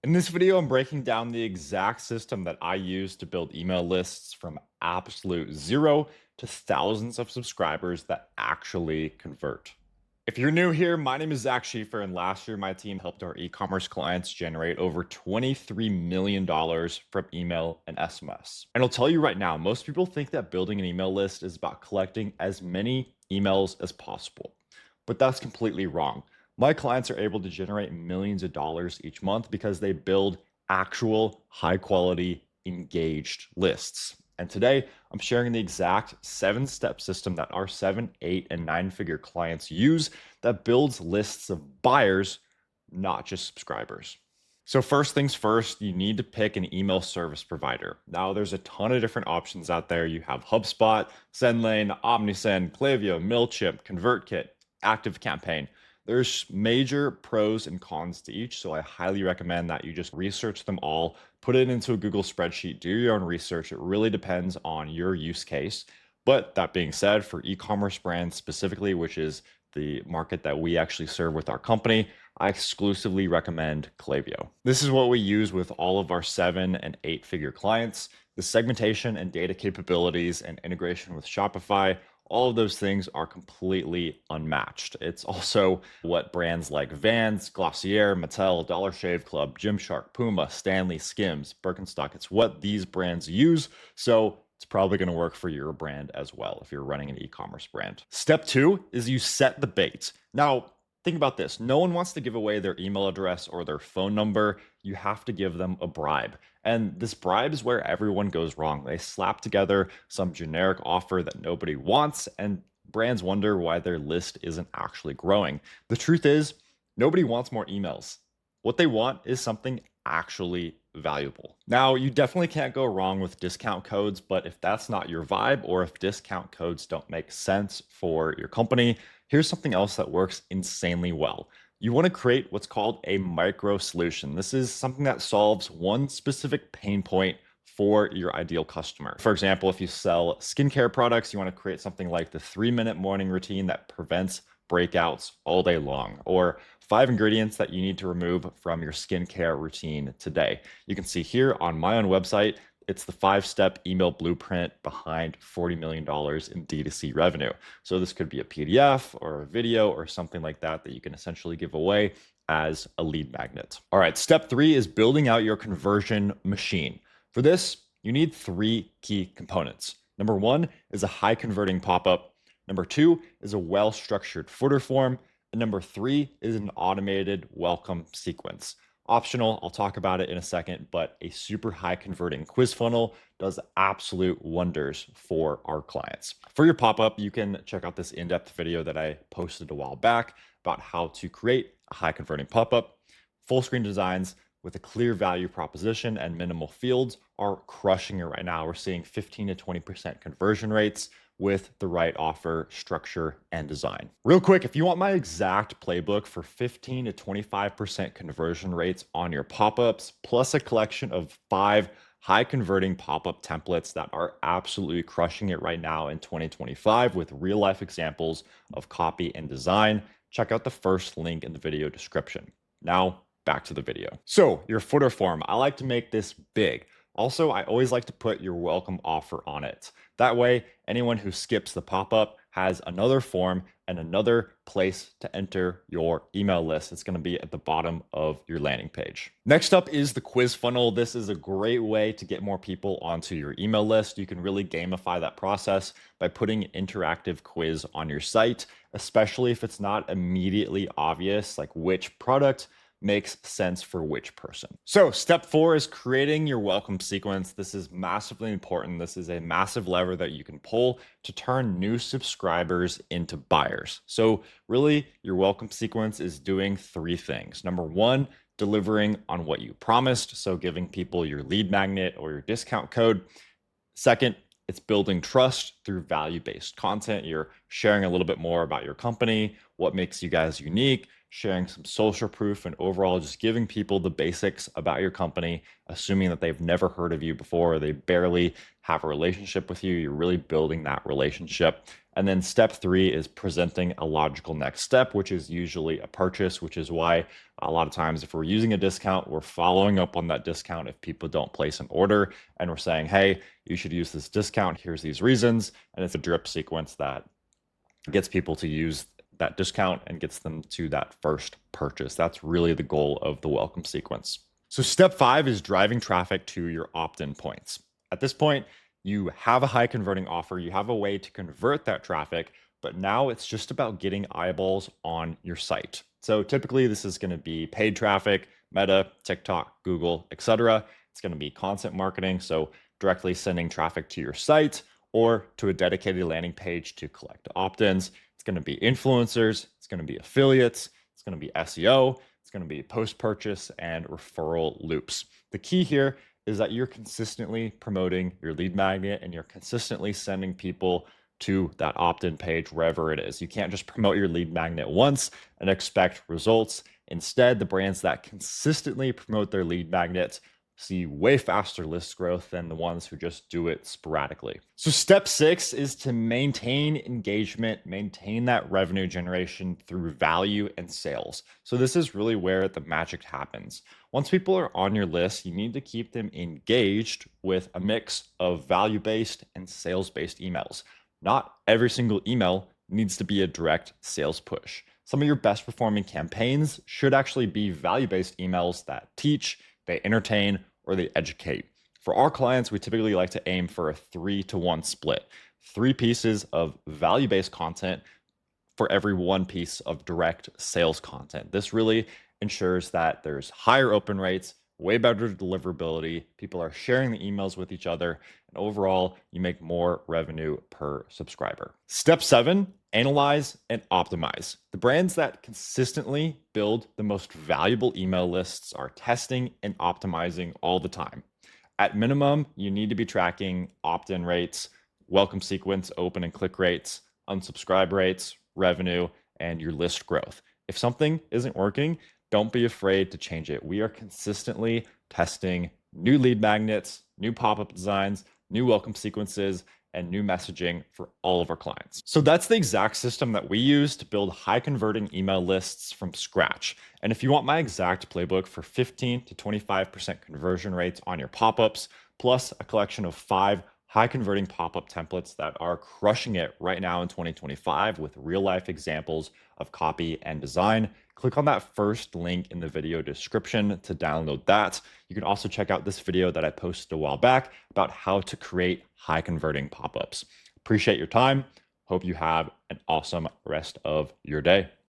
In this video, I'm breaking down the exact system that I use to build email lists from absolute zero to thousands of subscribers that actually convert. If you're new here, my name is Zach Schieffer, and last year my team helped our e-commerce clients generate over $23 million from email and SMS. And I'll tell you right now, most people think that building an email list is about collecting as many emails as possible, but that's completely wrong. My clients are able to generate millions of dollars each month because they build actual high quality engaged lists. And today I'm sharing the exact 7-step system that our 7, 8, and 9-figure clients use that builds lists of buyers, not just subscribers. So first things first, you need to pick an email service provider. Now there's a ton of different options out there. You have HubSpot, SendLane, OmniSend, Klaviyo, MailChimp, ConvertKit, ActiveCampaign. There's major pros and cons to each, so I highly recommend that you just research them all, put it into a Google spreadsheet, do your own research. It really depends on your use case. But that being said, for e-commerce brands specifically, which is the market that we actually serve with our company, I exclusively recommend Klaviyo. This is what we use with all of our 7 and 8-figure clients. The segmentation and data capabilities and integration with Shopify, all of those things are completely unmatched. It's also what brands like Vans, Glossier, Mattel, Dollar Shave Club, Gymshark, Puma, Stanley, Skims, Birkenstock. It's what these brands use. So it's probably going to work for your brand as well if you're running an e-commerce brand. Step 2 is you set the bait. Now, think about this. No one wants to give away their email address or their phone number. You have to give them a bribe. And this bribe is where everyone goes wrong. They slap together some generic offer that nobody wants, and brands wonder why their list isn't actually growing. The truth is, nobody wants more emails. What they want is something actually valuable. Now, you definitely can't go wrong with discount codes, but if that's not your vibe or if discount codes don't make sense for your company, here's something else that works insanely well. You want to create what's called a micro solution. This is something that solves one specific pain point for your ideal customer. For example, if you sell skincare products, you want to create something like the 3-minute morning routine that prevents breakouts all day long, or 5 ingredients that you need to remove from your skincare routine today. You can see here on my own website, it's the 5-step email blueprint behind $40 million in D2C revenue. So this could be a PDF or a video or something like that that you can essentially give away as a lead magnet. All right, step 3 is building out your conversion machine. For this, you need 3 key components. Number 1 is a high converting pop-up. Number 2 is a well-structured footer form. And number 3 is an automated welcome sequence. Optional, I'll talk about it in a second, but a super high converting quiz funnel does absolute wonders for our clients. For your pop-up, you can check out this in-depth video that I posted a while back about how to create a high converting pop-up. Full screen designs with a clear value proposition and minimal fields are crushing it right now. We're seeing 15 to 20% conversion rates with the right offer, structure, and design. Real quick, if you want my exact playbook for 15 to 25% conversion rates on your pop-ups, plus a collection of 5 high converting pop-up templates that are absolutely crushing it right now in 2025 with real life examples of copy and design, check out the first link in the video description. Now, back to the video. So your footer form, I like to make this big. Also, I always like to put your welcome offer on it. That way, anyone who skips the pop-up has another form and another place to enter your email list. It's going to be at the bottom of your landing page. Next up is the quiz funnel. This is a great way to get more people onto your email list. You can really gamify that process by putting an interactive quiz on your site, especially if it's not immediately obvious, like which product makes sense for which person. So step 4 is creating your welcome sequence. This is massively important. This is a massive lever that you can pull to turn new subscribers into buyers. So really your welcome sequence is doing 3 things. Number 1, delivering on what you promised. So giving people your lead magnet or your discount code. Second, it's building trust through value-based content. You're sharing a little bit more about your company, what makes you guys unique, sharing some social proof, and overall just giving people the basics about your company, assuming that they've never heard of you before, or they barely have a relationship with you. You're really building that relationship. And then step 3 is presenting a logical next step, which is usually a purchase, which is why a lot of times if we're using a discount, we're following up on that discount if people don't place an order, and we're saying, hey, you should use this discount. Here's these reasons. And it's a drip sequence that gets people to use that discount and gets them to that first purchase. That's really the goal of the welcome sequence. So step 5 is driving traffic to your opt-in points. At this point, you have a high converting offer, you have a way to convert that traffic, but now it's just about getting eyeballs on your site. So typically this is going to be paid traffic, Meta, TikTok, Google, etc. It's going to be content marketing, so directly sending traffic to your site or to a dedicated landing page to collect opt-ins. It's going to be influencers, it's going to be affiliates, it's going to be SEO, it's going to be post-purchase and referral loops. The key here is that you're consistently promoting your lead magnet and you're consistently sending people to that opt-in page wherever it is. You can't just promote your lead magnet once and expect results. Instead, the brands that consistently promote their lead magnets see way faster list growth than the ones who just do it sporadically. So step 6 is to maintain engagement, maintain that revenue generation through value and sales. So this is really where the magic happens. Once people are on your list, you need to keep them engaged with a mix of value-based and sales-based emails. Not every single email needs to be a direct sales push. Some of your best performing campaigns should actually be value-based emails that teach, they entertain, or they educate. For our clients, we typically like to aim for a 3-to-1 split. 3 pieces of value-based content for every 1 piece of direct sales content. This really ensures that there's higher open rates, way better deliverability, people are sharing the emails with each other, and overall, you make more revenue per subscriber. Step 7, analyze and optimize. The brands that consistently build the most valuable email lists are testing and optimizing all the time. At minimum, you need to be tracking opt-in rates, welcome sequence, open and click rates, unsubscribe rates, revenue, and your list growth. If something isn't working, don't be afraid to change it. We are consistently testing new lead magnets, new pop-up designs, new welcome sequences, and new messaging for all of our clients. So that's the exact system that we use to build high converting email lists from scratch. And if you want my exact playbook for 15 to 25% conversion rates on your pop-ups, plus a collection of 5 high converting pop-up templates that are crushing it right now in 2025 with real life examples of copy and design, click on that first link in the video description to download that. You can also check out this video that I posted a while back about how to create high converting pop-ups. Appreciate your time. Hope you have an awesome rest of your day.